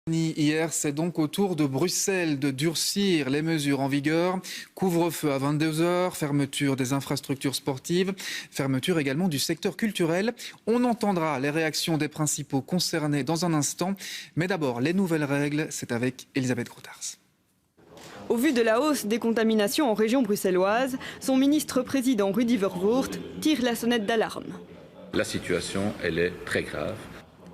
Hier, c'est donc au tour de Bruxelles de durcir les mesures en vigueur. Couvre-feu à 22 h, fermeture des infrastructures sportives, fermeture également du secteur culturel. On entendra les réactions des principaux concernés dans un instant. Mais d'abord, les nouvelles règles, c'est avec Elisabeth Grootars. Au vu de la hausse des contaminations en région bruxelloise, son ministre-président Rudy Verwoerd tire la sonnette d'alarme. La situation, elle est très grave.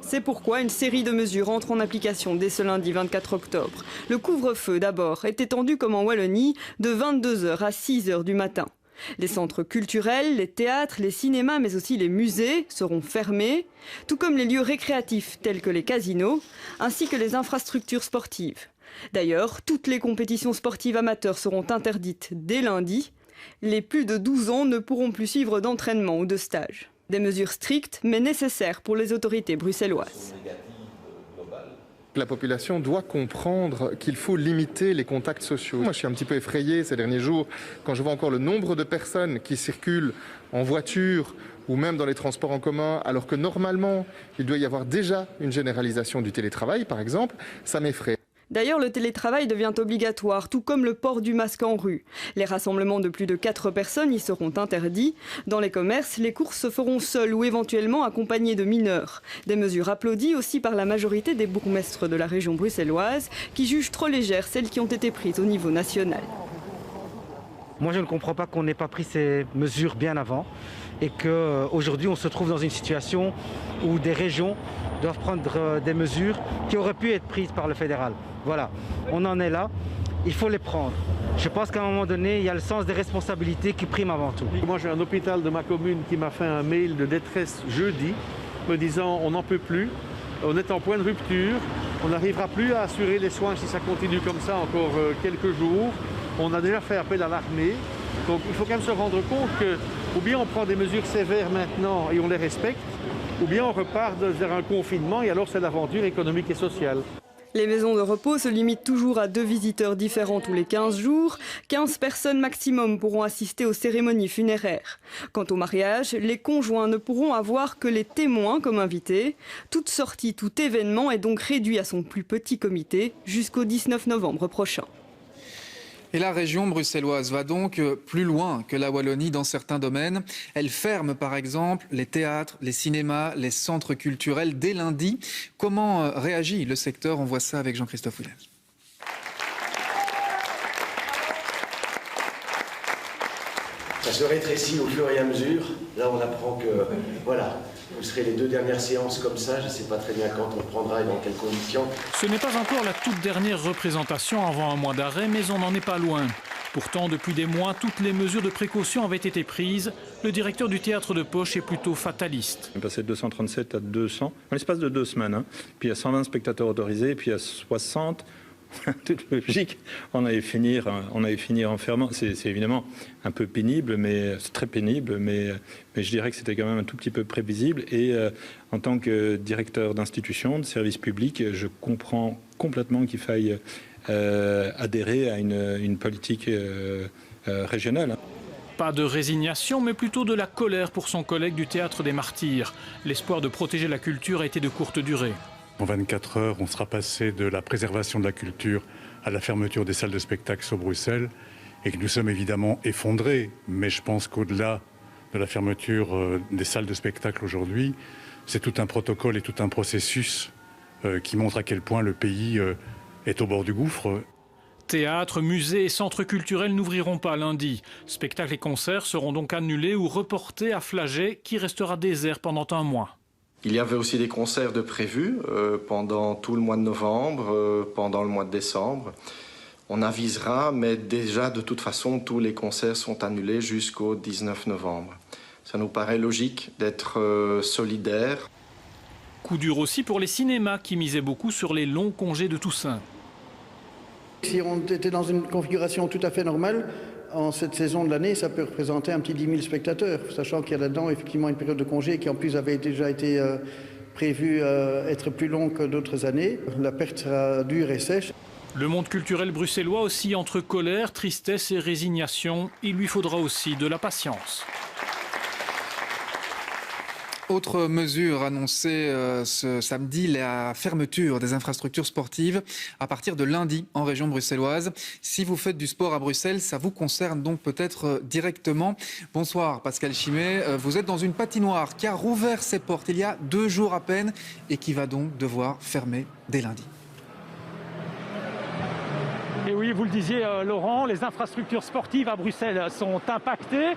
C'est pourquoi une série de mesures entre en application dès ce lundi 24 octobre. Le couvre-feu d'abord est étendu comme en Wallonie de 22 h à 6 h du matin. Les centres culturels, les théâtres, les cinémas mais aussi les musées seront fermés, tout comme les lieux récréatifs tels que les casinos, ainsi que les infrastructures sportives. D'ailleurs, toutes les compétitions sportives amateurs seront interdites dès lundi. Les plus de 12 ans ne pourront plus suivre d'entraînement ou de stage. Des mesures strictes mais nécessaires pour les autorités bruxelloises. La population doit comprendre qu'il faut limiter les contacts sociaux. Moi, je suis un petit peu effrayé ces derniers jours quand je vois encore le nombre de personnes qui circulent en voiture ou même dans les transports en commun, alors que normalement, il doit y avoir déjà une généralisation du télétravail, par exemple. Ça m'effraie. D'ailleurs, le télétravail devient obligatoire, tout comme le port du masque en rue. Les rassemblements de plus de 4 personnes y seront interdits. Dans les commerces, les courses se feront seules ou éventuellement accompagnées de mineurs. Des mesures applaudies aussi par la majorité des bourgmestres de la région bruxelloise, qui jugent trop légères celles qui ont été prises au niveau national. Moi, je ne comprends pas qu'on n'ait pas pris ces mesures bien avant et qu'aujourd'hui, on se trouve dans une situation où des régions doivent prendre des mesures qui auraient pu être prises par le fédéral. Voilà, on en est là, il faut les prendre. Je pense qu'à un moment donné, il y a le sens des responsabilités qui prime avant tout. Moi, j'ai un hôpital de ma commune qui m'a fait un mail de détresse jeudi, me disant on n'en peut plus, on est en point de rupture, on n'arrivera plus à assurer les soins si ça continue comme ça encore quelques jours. On a déjà fait appel à l'armée, donc il faut quand même se rendre compte que ou bien on prend des mesures sévères maintenant et on les respecte, ou bien on repart vers un confinement et alors c'est l'aventure économique et sociale. Les maisons de repos se limitent toujours à 2 visiteurs différents tous les 15 jours. 15 personnes maximum pourront assister aux cérémonies funéraires. Quant au mariage, les conjoints ne pourront avoir que les témoins comme invités. Toute sortie, tout événement est donc réduit à son plus petit comité jusqu'au 19 novembre prochain. Et la région bruxelloise va donc plus loin que la Wallonie dans certains domaines. Elle ferme par exemple les théâtres, les cinémas, les centres culturels dès lundi. Comment réagit le secteur? On voit ça avec Jean-Christophe Williams. Ça se rétrécit au fur et à mesure. Là, on apprend que, voilà, vous serez les 2 dernières séances comme ça. Je ne sais pas très bien quand on reprendra et dans quelles conditions. Ce n'est pas encore la toute dernière représentation avant un mois d'arrêt, mais on n'en est pas loin. Pourtant, depuis des mois, toutes les mesures de précaution avaient été prises. Le directeur du théâtre de Poche est plutôt fataliste. On est passé de 237 à 200, en l'espace de 2 semaines. Puis il y a 120 spectateurs autorisés, puis il y a 60... toute logique, on allait finir enfermant. C'est évidemment un peu pénible, mais c'est très pénible, mais je dirais que c'était quand même un tout petit peu prévisible. Et en tant que directeur d'institution, de service public, je comprends complètement qu'il faille adhérer à une politique régionale. Pas de résignation, mais plutôt de la colère pour son collègue du Théâtre des Martyrs. L'espoir de protéger la culture a été de courte durée. En 24 heures, on sera passé de la préservation de la culture à la fermeture des salles de spectacle sur Bruxelles et que nous sommes évidemment effondrés. Mais je pense qu'au-delà de la fermeture des salles de spectacle aujourd'hui, c'est tout un protocole et tout un processus qui montre à quel point le pays est au bord du gouffre. Théâtres, musées et centres culturels n'ouvriront pas lundi. Spectacles et concerts seront donc annulés ou reportés à Flagey, qui restera désert pendant un mois. Il y avait aussi des concerts de prévus pendant tout le mois de novembre, pendant le mois de décembre. On avisera, mais déjà de toute façon, tous les concerts sont annulés jusqu'au 19 novembre. Ça nous paraît logique d'être solidaires. Coup dur aussi pour les cinémas qui misaient beaucoup sur les longs congés de Toussaint. Si on était dans une configuration tout à fait normale, en cette saison de l'année, ça peut représenter un petit 10 000 spectateurs, sachant qu'il y a là-dedans effectivement une période de congé qui en plus avait déjà été prévue être plus longue que d'autres années. La perte sera dure et sèche. Le monde culturel bruxellois aussi entre colère, tristesse et résignation. Il lui faudra aussi de la patience. Autre mesure annoncée ce samedi, la fermeture des infrastructures sportives à partir de lundi en région bruxelloise. Si vous faites du sport à Bruxelles, ça vous concerne donc peut-être directement. Bonsoir Pascal Chimet, vous êtes dans une patinoire qui a rouvert ses portes il y a 2 jours à peine et qui va donc devoir fermer dès lundi. Et oui, vous le disiez Laurent, les infrastructures sportives à Bruxelles sont impactées.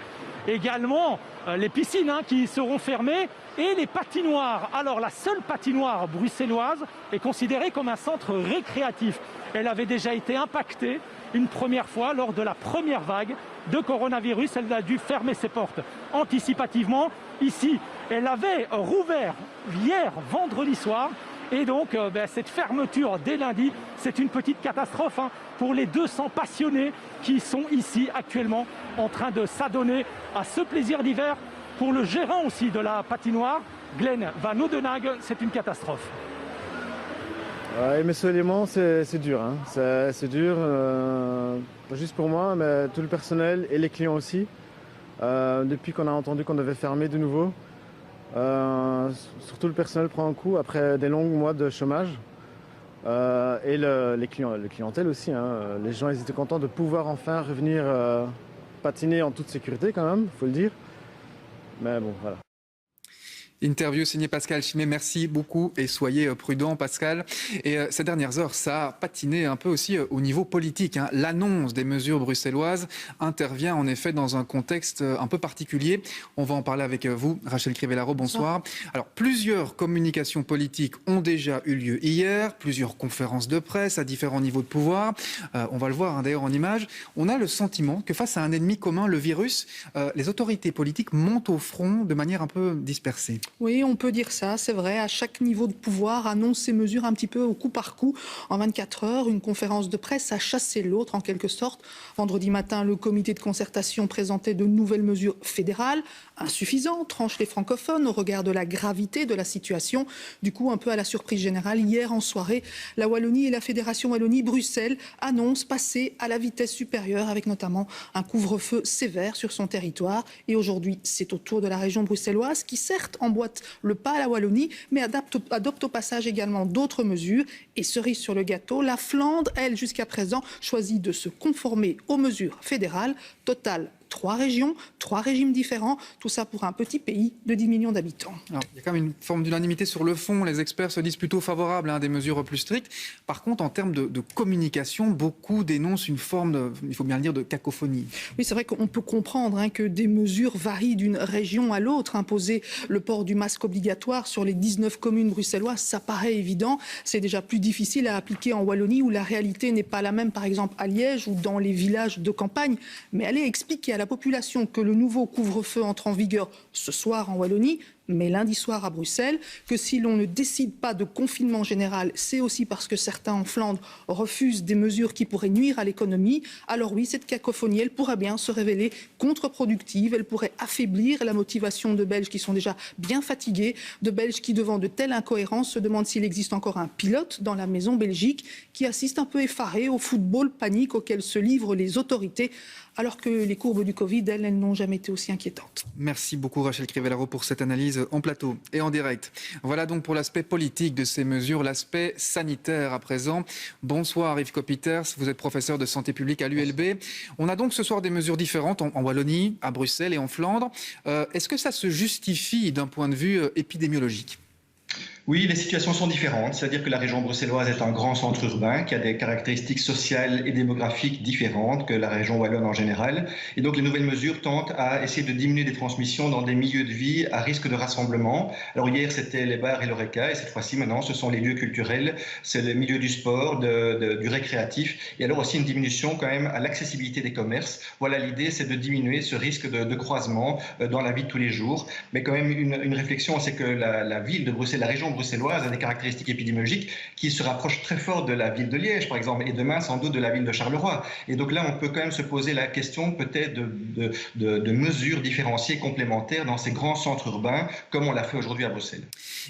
Également les piscines qui seront fermées et les patinoires. Alors la seule patinoire bruxelloise est considérée comme un centre récréatif. Elle avait déjà été impactée une première fois lors de la première vague de coronavirus. Elle a dû fermer ses portes anticipativement. Ici, elle avait rouvert hier vendredi soir. Et donc cette fermeture dès lundi, c'est une petite catastrophe pour les 200 passionnés qui sont ici actuellement en train de s'adonner à ce plaisir d'hiver. Pour le gérant aussi de la patinoire, Glenn Van Oudenag, c'est une catastrophe. Émotionnellement, c'est dur. C'est dur, pas juste pour moi, mais tout le personnel et les clients aussi. Depuis qu'on a entendu qu'on devait fermer de nouveau, surtout le personnel prend un coup après des longs mois de chômage. Et les clientèles aussi. Les gens ils étaient contents de pouvoir enfin revenir patiner en toute sécurité quand même, il faut le dire. Mais bon, voilà. Interview signée Pascal Chimet, merci beaucoup et soyez prudent Pascal. Et ces dernières heures, ça a patiné un peu aussi au niveau politique. L'annonce des mesures bruxelloises intervient en effet dans un contexte un peu particulier. On va en parler avec vous, Rachel Crivellaro, bonsoir. Alors, plusieurs communications politiques ont déjà eu lieu hier, plusieurs conférences de presse à différents niveaux de pouvoir. On va le voir d'ailleurs en images. On a le sentiment que face à un ennemi commun, le virus, les autorités politiques montent au front de manière un peu dispersée. Oui, on peut dire ça, c'est vrai. À chaque niveau de pouvoir, annonce ces mesures un petit peu au coup par coup. En 24 heures, une conférence de presse a chassé l'autre en quelque sorte. Vendredi matin, le comité de concertation présentait de nouvelles mesures fédérales, insuffisantes, tranchent les francophones au regard de la gravité de la situation. Du coup, un peu à la surprise générale, hier en soirée, la Wallonie et la Fédération Wallonie-Bruxelles annoncent passer à la vitesse supérieure avec notamment un couvre-feu sévère sur son territoire. Et aujourd'hui, c'est au tour de la région bruxelloise qui certes emboîte le pas à la Wallonie, mais adopte au passage également d'autres mesures. Et cerise sur le gâteau, la Flandre, elle, jusqu'à présent, choisit de se conformer aux mesures fédérales. Total, 3 régions, 3 régimes différents, tout ça pour un petit pays de 10 millions d'habitants. Alors, il y a quand même une forme d'unanimité sur le fond. Les experts se disent plutôt favorables à des mesures plus strictes. Par contre, en termes de communication, beaucoup dénoncent une forme, il faut bien le dire, de cacophonie. Oui, c'est vrai qu'on peut comprendre que des mesures varient d'une région à l'autre. Imposer le port du masque obligatoire sur les 19 communes bruxelloises, ça paraît évident. C'est déjà plus difficile à appliquer en Wallonie où la réalité n'est pas la même, par exemple à Liège ou dans les villages de campagne. Mais allez expliquer à la population que le nouveau couvre-feu entre en vigueur ce soir en Wallonie, mais lundi soir à Bruxelles, que si l'on ne décide pas de confinement général, c'est aussi parce que certains en Flandre refusent des mesures qui pourraient nuire à l'économie. Alors oui, cette cacophonie, elle pourrait bien se révéler contre-productive, elle pourrait affaiblir la motivation de Belges qui sont déjà bien fatigués, de Belges qui, devant de telles incohérences, se demandent s'il existe encore un pilote dans la maison Belgique qui assiste un peu effaré au football panique auquel se livrent les autorités, alors que les courbes du Covid, elles n'ont jamais été aussi inquiétantes. Merci beaucoup Rachel Crivellaro pour cette analyse en plateau et en direct. Voilà donc pour l'aspect politique de ces mesures, l'aspect sanitaire à présent. Bonsoir Yves Copiters, vous êtes professeur de santé publique à l'ULB. On a donc ce soir des mesures différentes en Wallonie, à Bruxelles et en Flandre. Est-ce que ça se justifie d'un point de vue épidémiologique ? Oui, les situations sont différentes, c'est-à-dire que la région bruxelloise est un grand centre urbain qui a des caractéristiques sociales et démographiques différentes que la région wallonne en général. Et donc les nouvelles mesures tentent à essayer de diminuer des transmissions dans des milieux de vie à risque de rassemblement. Alors hier c'était les bars et l'Horeca et cette fois-ci maintenant ce sont les lieux culturels, c'est le milieu du sport, du récréatif et alors aussi une diminution quand même à l'accessibilité des commerces. Voilà, l'idée c'est de diminuer ce risque de croisement dans la vie de tous les jours. Mais quand même une réflexion, c'est que la ville de Bruxelles, la région bruxelloise a des caractéristiques épidémiologiques qui se rapprochent très fort de la ville de Liège, par exemple, et demain sans doute de la ville de Charleroi. Et donc là, on peut quand même se poser la question peut-être de mesures différenciées complémentaires dans ces grands centres urbains, comme on l'a fait aujourd'hui à Bruxelles.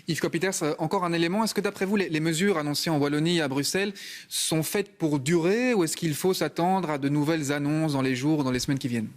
Yves Copiters, encore un élément. Est-ce que d'après vous, les mesures annoncées en Wallonie et à Bruxelles sont faites pour durer ou est-ce qu'il faut s'attendre à de nouvelles annonces dans les jours ou dans les semaines qui viennent ?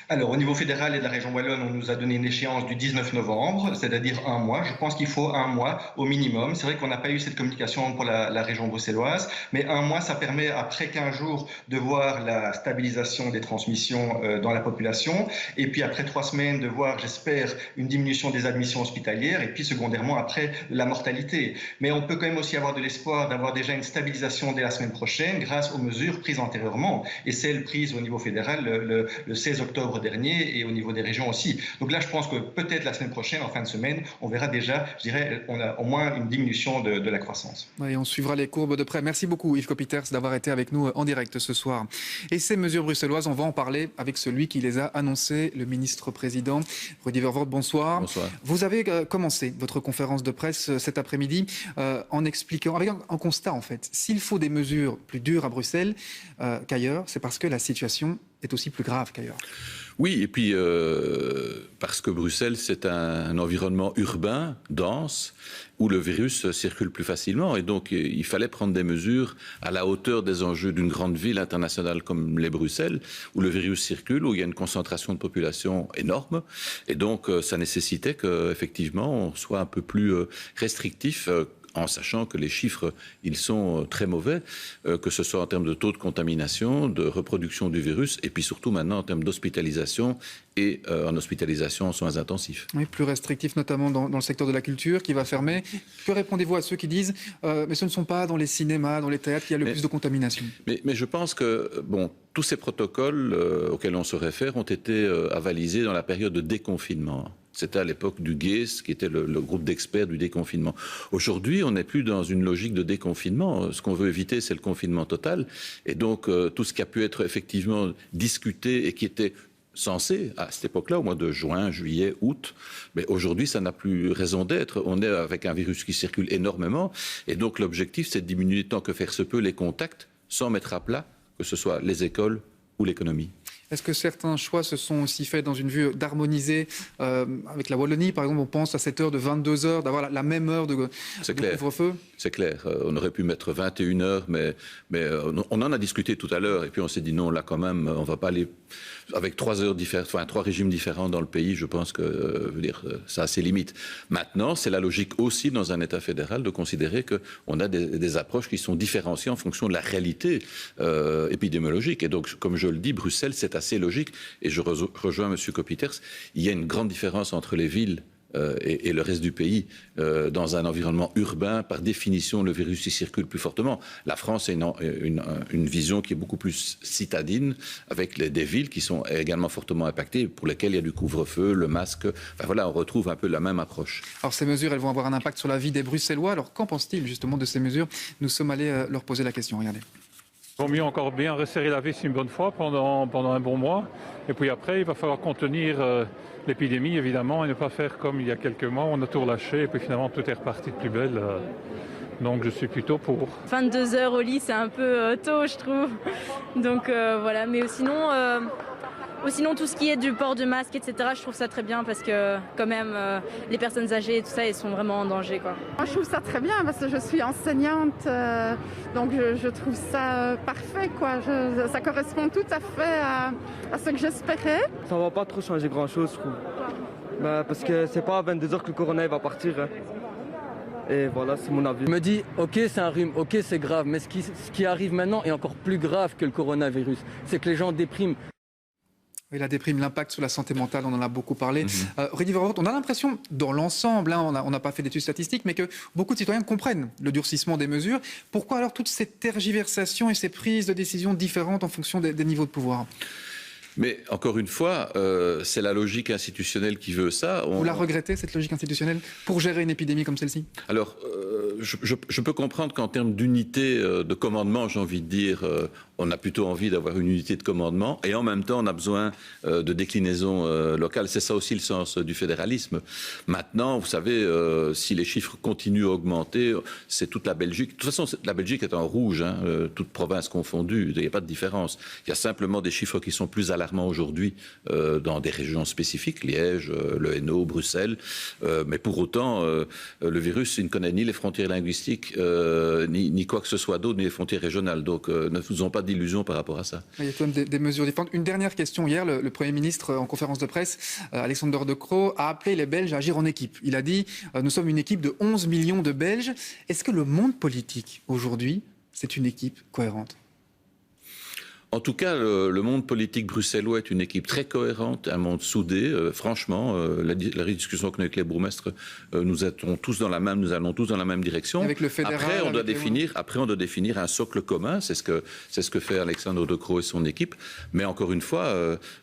Alors, au niveau fédéral et de la région wallonne, on nous a donné une échéance du 19 novembre, c'est-à-dire 1 mois. Je pense qu'il faut 1 mois au minimum. C'est vrai qu'on n'a pas eu cette communication pour la région bruxelloise, mais 1 mois, ça permet, après 15 jours, de voir la stabilisation des transmissions dans la population. Et puis, après 3 semaines, de voir, j'espère, une diminution des admissions hospitalières. Et puis, secondairement, après, la mortalité. Mais on peut quand même aussi avoir de l'espoir d'avoir déjà une stabilisation dès la semaine prochaine grâce aux mesures prises antérieurement et celles prises au niveau fédéral le 16 octobre dernier et au niveau des régions aussi. Donc là, je pense que peut-être la semaine prochaine, en fin de semaine, on verra déjà, je dirais, on a au moins une diminution de la croissance. Et on suivra les courbes de près. Merci beaucoup Yves Copiters d'avoir été avec nous en direct ce soir. Et ces mesures bruxelloises, on va en parler avec celui qui les a annoncées, le ministre-président Rudy Verwoerd. Bonsoir. Bonsoir. Vous avez commencé votre conférence de presse cet après-midi en expliquant, avec un constat en fait, s'il faut des mesures plus dures à Bruxelles qu'ailleurs, c'est parce que la situation est aussi plus grave qu'ailleurs. Oui, et puis parce que Bruxelles, c'est un environnement urbain, dense, où le virus circule plus facilement. Et donc, il fallait prendre des mesures à la hauteur des enjeux d'une grande ville internationale comme les Bruxelles, où le virus circule, où il y a une concentration de population énorme. Et donc, ça nécessitait qu'effectivement, on soit un peu plus restrictif, en sachant que les chiffres, ils sont très mauvais, que ce soit en termes de taux de contamination, de reproduction du virus, et puis surtout maintenant en termes d'hospitalisation et en hospitalisation en soins intensifs. Oui, plus restrictif notamment dans le secteur de la culture qui va fermer. Que répondez-vous à ceux qui disent mais ce ne sont pas dans les cinémas, dans les théâtres qu'il y a le plus de contamination? Mais je pense que tous ces protocoles auxquels on se réfère ont été avalisés dans la période de déconfinement. C'était à l'époque du GACE, qui était le groupe d'experts du déconfinement. Aujourd'hui, on n'est plus dans une logique de déconfinement. Ce qu'on veut éviter, c'est le confinement total. Et donc, tout ce qui a pu être effectivement discuté et qui était censé, à cette époque-là, au mois de juin, juillet, août, mais aujourd'hui, ça n'a plus raison d'être. On est avec un virus qui circule énormément. Et donc, l'objectif, c'est de diminuer tant que faire se peut les contacts sans mettre à plat, que ce soit les écoles ou l'économie. Est-ce que certains choix se sont aussi faits dans une vue d'harmoniser avec la Wallonie? Par exemple, on pense à cette heure de 22 heures, d'avoir la même heure de couvre-feu? C'est clair. On aurait pu mettre 21 heures, mais on en a discuté tout à l'heure. Et puis on s'est dit non, là quand même, on ne va pas aller avec 3 heures différentes, enfin 3 régimes différents dans le pays. Je pense que ça a ses limites. Maintenant, c'est la logique aussi dans un État fédéral de considérer qu'on a des approches qui sont différenciées en fonction de la réalité épidémiologique. Et donc, comme je le dis, Bruxelles, c'est assez logique. Et je rejoins M. Copiters. Il y a une grande différence entre les villes et le reste du pays. Dans un environnement urbain, par définition, le virus y circule plus fortement. La France a une vision qui est beaucoup plus citadine, avec des villes qui sont également fortement impactées, pour lesquelles il y a du couvre-feu, le masque. Enfin voilà, on retrouve un peu la même approche. Alors ces mesures, elles vont avoir un impact sur la vie des Bruxellois. Alors qu'en pense-t-il justement de ces mesures? Nous sommes allés leur poser la question. Regardez. Il vaut mieux encore bien resserrer la vis une bonne fois pendant un bon mois. Et puis après, il va falloir contenir l'épidémie, évidemment, et ne pas faire comme il y a quelques mois, on a tout relâché et puis finalement tout est reparti de plus belle. Donc je suis plutôt pour. 22 heures au lit, c'est un peu tôt, je trouve. Donc voilà, mais sinon tout ce qui est du port de masque, etc., je trouve ça très bien parce que quand même les personnes âgées et tout ça, elles sont vraiment en danger, quoi. Moi, je trouve ça très bien parce que je suis enseignante, donc je trouve ça parfait, quoi. Ça correspond tout à fait à ce que j'espérais. Ça va pas trop changer grand-chose, je trouve. Parce que c'est pas à 22h que le corona va partir. Hein. Et voilà, c'est mon avis. Je me dis, ok, c'est un rhume, ok, c'est grave, mais ce qui arrive maintenant est encore plus grave que le coronavirus. C'est que les gens dépriment. Oui, la déprime, l'impact sur la santé mentale, on en a beaucoup parlé. Rudy Verwoerd, on a l'impression, dans l'ensemble, on n'a pas fait d'études statistiques, mais que beaucoup de citoyens comprennent le durcissement des mesures. Pourquoi alors toute cette tergiversation et ces prises de décisions différentes en fonction des niveaux de pouvoir? Mais encore une fois, c'est la logique institutionnelle qui veut ça. Vous la regrettez, cette logique institutionnelle, pour gérer une épidémie comme celle-ci? Alors, je peux comprendre qu'en termes d'unité de commandement, j'ai envie de dire, on a plutôt envie d'avoir une unité de commandement et en même temps, on a besoin de déclinaison locale. C'est ça aussi le sens du fédéralisme. Maintenant, vous savez, si les chiffres continuent à augmenter, c'est toute la Belgique. De toute façon, la Belgique est en rouge, hein, toute province confondue. Il n'y a pas de différence. Il y a simplement des chiffres qui sont plus alarmants aujourd'hui dans des régions spécifiques, Liège, le Hainaut, Bruxelles. Mais pour autant, le virus, il ne connaît ni les frontières linguistiques, ni quoi que ce soit d'autre, ni les frontières régionales. Donc, ne faisons pas d'illusions par rapport à ça. Il y a quand même des mesures différentes. Une dernière question. Hier, le Premier ministre, en conférence de presse, Alexander De Croo, a appelé les Belges à agir en équipe. Il a dit nous sommes une équipe de 11 millions de Belges. Est-ce que le monde politique, aujourd'hui, c'est une équipe cohérente ? En tout cas, le monde politique bruxellois est une équipe très cohérente, un monde soudé. Franchement, la discussion qu'on a avec les bourgmestres, nous allons tous dans la même direction. Avec le fédéral, après, on doit définir un socle commun. C'est ce que fait Alexandre De Croo et son équipe. Mais encore une fois,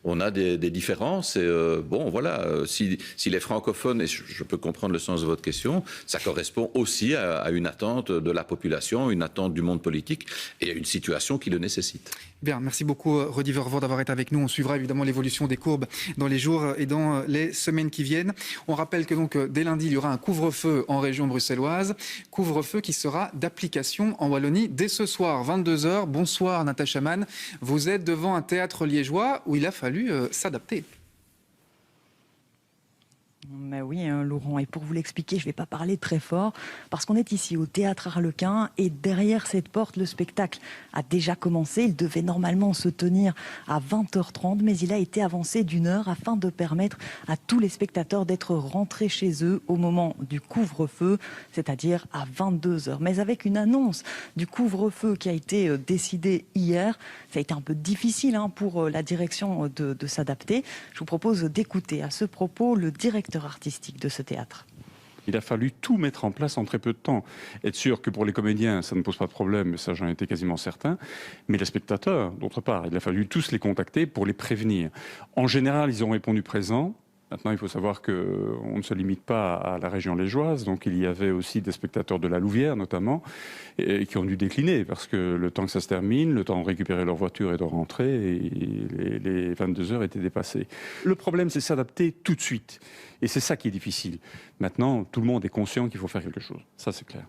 on a des différences. Et bon, voilà, si les francophones, et je peux comprendre le sens de votre question, ça correspond aussi à une attente de la population, une attente du monde politique et à une situation qui le nécessite. Bien, merci beaucoup Rudy Vervoort d'avoir été avec nous. On suivra évidemment l'évolution des courbes dans les jours et dans les semaines qui viennent. On rappelle que donc dès lundi, il y aura un couvre-feu en région bruxelloise. Couvre-feu qui sera d'application en Wallonie dès ce soir, 22h. Bonsoir Natacha Mann. Vous êtes devant un théâtre liégeois où il a fallu s'adapter. Mais oui, Laurent, et pour vous l'expliquer, je ne vais pas parler très fort, parce qu'on est ici au Théâtre Harlequin, et derrière cette porte, le spectacle a déjà commencé. Il devait normalement se tenir à 20h30, mais il a été avancé d'1 heure afin de permettre à tous les spectateurs d'être rentrés chez eux au moment du couvre-feu, c'est-à-dire à 22h. Mais avec une annonce du couvre-feu qui a été décidée hier, ça a été un peu difficile pour la direction de s'adapter. Je vous propose d'écouter à ce propos le directeur artistique de ce théâtre. Il a fallu tout mettre en place en très peu de temps. Être sûr que pour les comédiens, ça ne pose pas de problème, ça j'en étais quasiment certain. Mais les spectateurs, d'autre part, il a fallu tous les contacter pour les prévenir. En général, ils ont répondu présent. Maintenant, il faut savoir qu'on ne se limite pas à la région liégeoise. Donc, il y avait aussi des spectateurs de la Louvière, notamment, et qui ont dû décliner parce que le temps que ça se termine, le temps de récupérer leur voiture et de rentrer, et les 22 heures étaient dépassées. Le problème, c'est s'adapter tout de suite. Et c'est ça qui est difficile. Maintenant, tout le monde est conscient qu'il faut faire quelque chose. Ça, c'est clair.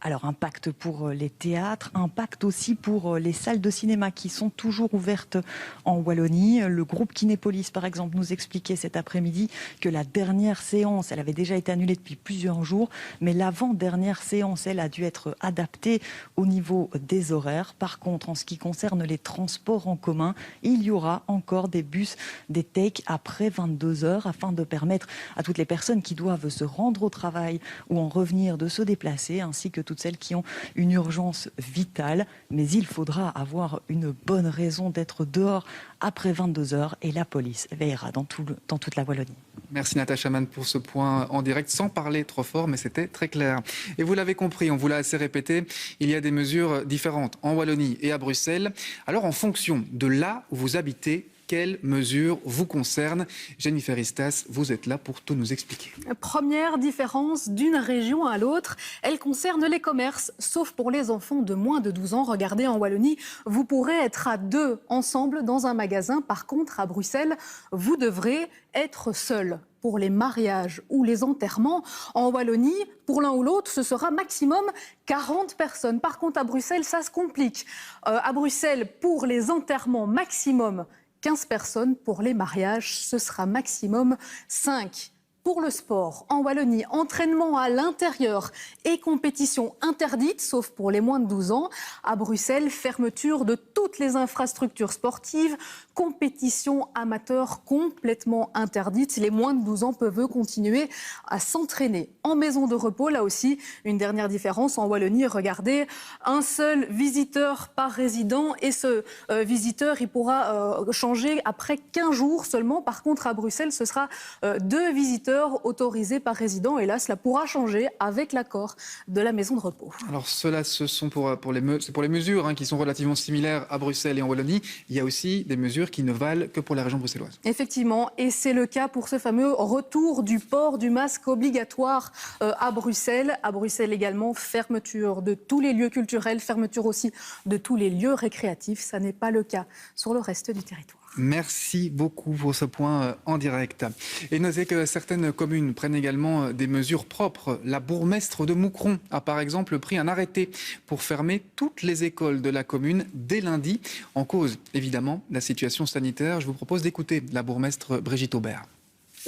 Alors, impact pour les théâtres, impact aussi pour les salles de cinéma qui sont toujours ouvertes en Wallonie. Le groupe Kinépolis, par exemple, nous expliquait cet après-midi que la dernière séance, elle avait déjà été annulée depuis plusieurs jours, mais l'avant-dernière séance, elle a dû être adaptée au niveau des horaires. Par contre, en ce qui concerne les transports en commun, il y aura encore des bus, des takes après 22 heures afin de permettre à toutes les personnes qui doivent se rendre au travail ou en revenir de se déplacer, ainsi que toutes celles qui ont une urgence vitale. Mais il faudra avoir une bonne raison d'être dehors après 22 heures et la police veillera dans toute la Wallonie. Merci Natacha Mann pour ce point en direct, sans parler trop fort, mais c'était très clair. Et vous l'avez compris, on vous l'a assez répété, il y a des mesures différentes en Wallonie et à Bruxelles. Alors en fonction de là où vous habitez, quelles mesures vous concernent? Jennifer Istas, vous êtes là pour tout nous expliquer. Première différence d'une région à l'autre, elle concerne les commerces, sauf pour les enfants de moins de 12 ans. Regardez, en Wallonie, vous pourrez être à 2 ensemble dans un magasin. Par contre, à Bruxelles, vous devrez être seul. Pour les mariages ou les enterrements, en Wallonie, pour l'un ou l'autre, ce sera maximum 40 personnes. Par contre, à Bruxelles, ça se complique. À Bruxelles, pour les enterrements, maximum 15 personnes. Pour les mariages, ce sera maximum 5. Pour le sport, en Wallonie, entraînement à l'intérieur et compétition interdite, sauf pour les moins de 12 ans. À Bruxelles, fermeture de toutes les infrastructures sportives, compétition amateur complètement interdite. Les moins de 12 ans peuvent continuer à s'entraîner. En maison de repos, là aussi, une dernière différence. En Wallonie, regardez, un seul visiteur par résident et ce visiteur, il pourra changer après 15 jours seulement. Par contre, à Bruxelles, ce sera 2 visiteurs autorisés par résident. Et là, cela pourra changer avec l'accord de la maison de repos. Alors, cela, ce sont pour les mesures qui sont relativement similaires à Bruxelles et en Wallonie. Il y a aussi des mesures qui ne valent que pour la région bruxelloise. Effectivement, et c'est le cas pour ce fameux retour du port du masque obligatoire à Bruxelles. À Bruxelles également, fermeture de tous les lieux culturels, fermeture aussi de tous les lieux récréatifs. Ça n'est pas le cas sur le reste du territoire. Merci beaucoup pour ce point en direct. Et notez que certaines communes prennent également des mesures propres. La bourgmestre de Moucron a par exemple pris un arrêté pour fermer toutes les écoles de la commune dès lundi. En cause, évidemment, la situation sanitaire. Je vous propose d'écouter la bourgmestre Brigitte Aubert.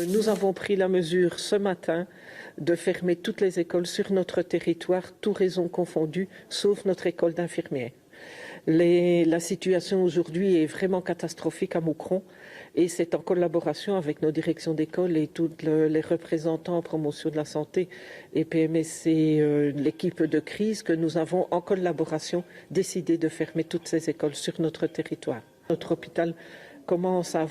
Nous avons pris la mesure ce matin de fermer toutes les écoles sur notre territoire, tout raison confondu, sauf notre école d'infirmières. La situation aujourd'hui est vraiment catastrophique à Moucron et c'est en collaboration avec nos directions d'école et tous les représentants en promotion de la santé et PMSC, l'équipe de crise, que nous avons en collaboration décidé de fermer toutes ces écoles sur notre territoire. Notre hôpital commence à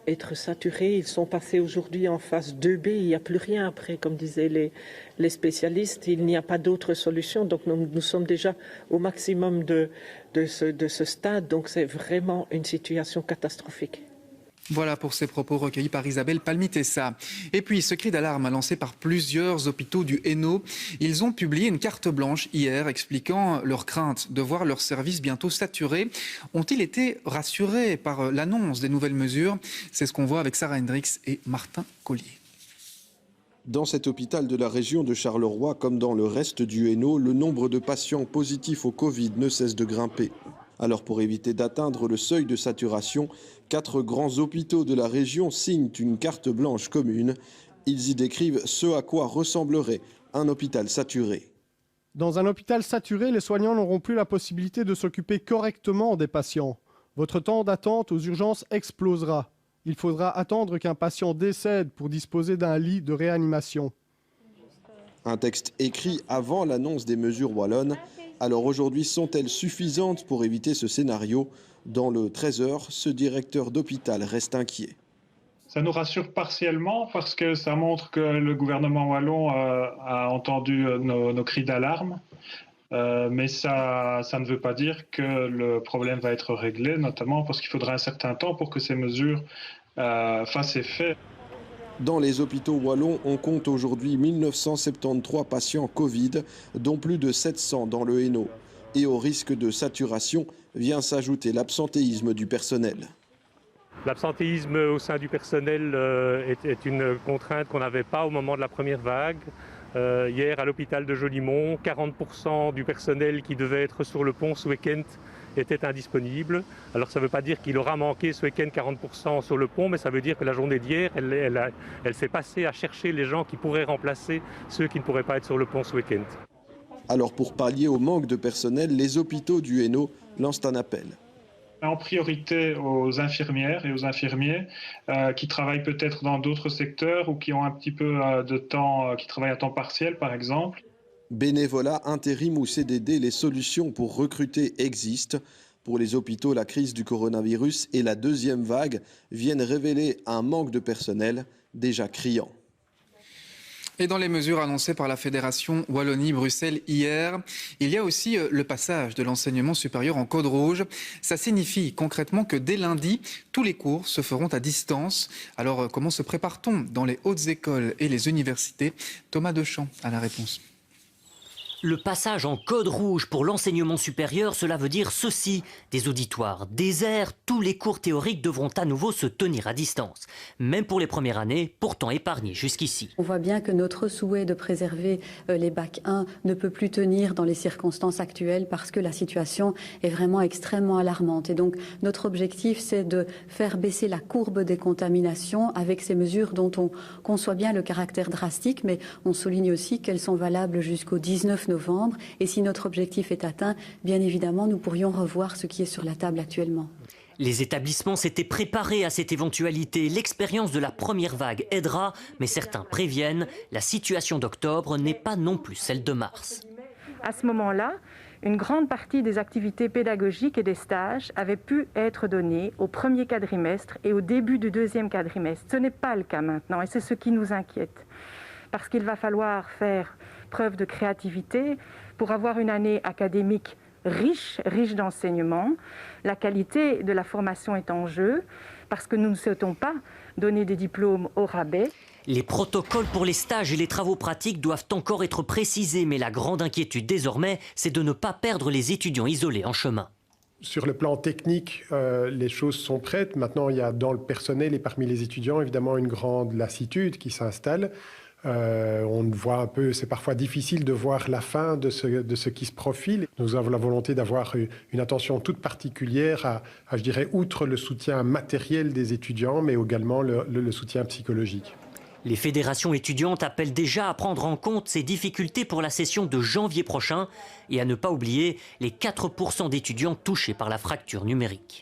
être saturés. Ils sont passés aujourd'hui en phase 2B. Il n'y a plus rien après, comme disaient les spécialistes. Il n'y a pas d'autre solution. Donc nous sommes déjà au maximum de ce stade. Donc c'est vraiment une situation catastrophique. Voilà pour ces propos recueillis par Isabelle Palmitessa. Et puis, ce cri d'alarme lancé par plusieurs hôpitaux du Hainaut. Ils ont publié une carte blanche hier expliquant leur crainte de voir leurs services bientôt saturés. Ont-ils été rassurés par l'annonce des nouvelles mesures? C'est ce qu'on voit avec Sarah Hendricks et Martin Collier. Dans cet hôpital de la région de Charleroi, comme dans le reste du Hainaut, le nombre de patients positifs au Covid ne cesse de grimper. Alors pour éviter d'atteindre le seuil de saturation, 4 grands hôpitaux de la région signent une carte blanche commune. Ils y décrivent ce à quoi ressemblerait un hôpital saturé. Dans un hôpital saturé, les soignants n'auront plus la possibilité de s'occuper correctement des patients. Votre temps d'attente aux urgences explosera. Il faudra attendre qu'un patient décède pour disposer d'un lit de réanimation. Un texte écrit avant l'annonce des mesures wallonnes. Alors aujourd'hui, sont-elles suffisantes pour éviter ce scénario? Dans le 13h, ce directeur d'hôpital reste inquiet. Ça nous rassure partiellement parce que ça montre que le gouvernement wallon a entendu nos cris d'alarme. Mais ça ne veut pas dire que le problème va être réglé, notamment parce qu'il faudra un certain temps pour que ces mesures fassent effet. Dans les hôpitaux wallons, on compte aujourd'hui 1973 patients Covid, dont plus de 700 dans le Hainaut. Et au risque de saturation vient s'ajouter l'absentéisme du personnel. L'absentéisme au sein du personnel est une contrainte qu'on n'avait pas au moment de la première vague. Hier, à l'hôpital de Jolimont, 40% du personnel qui devait être sur le pont ce week-end était indisponible. Alors ça ne veut pas dire qu'il aura manqué ce week-end 40% sur le pont, mais ça veut dire que la journée d'hier, elle s'est passée à chercher les gens qui pourraient remplacer ceux qui ne pourraient pas être sur le pont ce week-end. Alors pour pallier au manque de personnel, les hôpitaux du Hainaut lancent un appel. En priorité aux infirmières et aux infirmiers qui travaillent peut-être dans d'autres secteurs ou qui ont un petit peu de temps, qui travaillent à temps partiel par exemple. Bénévolat, intérim ou CDD, les solutions pour recruter existent. Pour les hôpitaux, la crise du coronavirus et la deuxième vague viennent révéler un manque de personnel déjà criant. Et dans les mesures annoncées par la Fédération Wallonie-Bruxelles hier, il y a aussi le passage de l'enseignement supérieur en code rouge. Ça signifie concrètement que dès lundi, tous les cours se feront à distance. Alors comment se prépare-t-on dans les hautes écoles et les universités? Thomas Deschamps a la réponse. Le passage en code rouge pour l'enseignement supérieur, cela veut dire ceci. Des auditoires déserts, tous les cours théoriques devront à nouveau se tenir à distance. Même pour les premières années, pourtant épargnées jusqu'ici. On voit bien que notre souhait de préserver les bacs 1 ne peut plus tenir dans les circonstances actuelles parce que la situation est vraiment extrêmement alarmante. Et donc notre objectif, c'est de faire baisser la courbe des contaminations avec ces mesures dont on conçoit bien le caractère drastique, mais on souligne aussi qu'elles sont valables jusqu'au 19 novembre. Et si notre objectif est atteint, bien évidemment, nous pourrions revoir ce qui est sur la table actuellement. Les établissements s'étaient préparés à cette éventualité. L'expérience de la première vague aidera, mais certains préviennent, la situation d'octobre n'est pas non plus celle de mars. À ce moment-là, une grande partie des activités pédagogiques et des stages avaient pu être données au premier quadrimestre et au début du deuxième quadrimestre. Ce n'est pas le cas maintenant et c'est ce qui nous inquiète. Parce qu'il va falloir faire preuve de créativité pour avoir une année académique riche d'enseignement. La qualité de la formation est en jeu parce que nous ne souhaitons pas donner des diplômes au rabais. Les protocoles pour les stages et les travaux pratiques doivent encore être précisés, mais la grande inquiétude désormais, c'est de ne pas perdre les étudiants isolés en chemin. Sur le plan technique, les choses sont prêtes. Maintenant, il y a dans le personnel et parmi les étudiants, évidemment, une grande lassitude qui s'installe. On voit un peu, c'est parfois difficile de voir la fin de ce qui se profile. Nous avons la volonté d'avoir une attention toute particulière à, je dirais, outre le soutien matériel des étudiants, mais également le soutien psychologique. Les fédérations étudiantes appellent déjà à prendre en compte ces difficultés pour la session de janvier prochain et à ne pas oublier les 4% d'étudiants touchés par la fracture numérique.